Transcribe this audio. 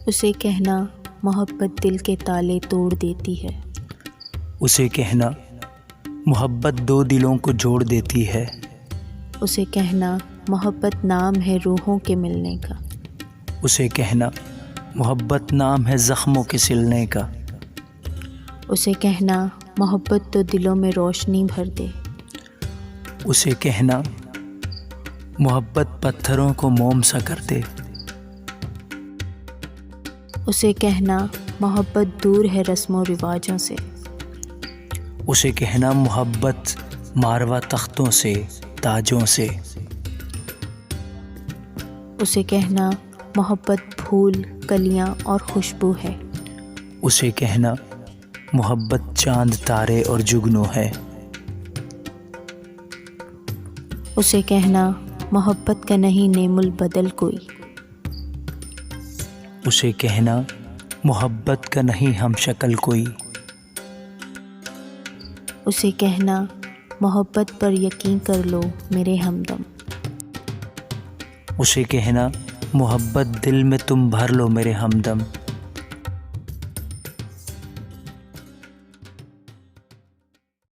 اسے کہنا محبت دل کے تالے توڑ دیتی ہے۔ اسے کہنا محبت دو دلوں کو جوڑ دیتی ہے۔ اسے کہنا محبت نام ہے روحوں کے ملنے کا۔ اسے کہنا محبت نام ہے زخموں کے سلنے کا۔ اسے کہنا محبت تو دلوں میں روشنی بھر دے۔ اسے کہنا محبت پتھروں کو موم سا کر دے۔ اسے کہنا محبت دور ہے رسم و رواجوں سے۔ اسے کہنا محبت ماروا تختوں سے تاجوں سے۔ اسے کہنا محبت پھول کلیاں اور خوشبو ہے۔ اسے کہنا محبت چاند تارے اور جگنو ہے۔ اسے کہنا محبت کا نہیں نعم البدل کوئی۔ اسے کہنا محبت کا نہیں ہم شکل کوئی۔ اسے کہنا محبت پر یقین کر لو میرے ہمدم۔ اسے کہنا محبت دل میں تم بھر لو میرے ہمدم۔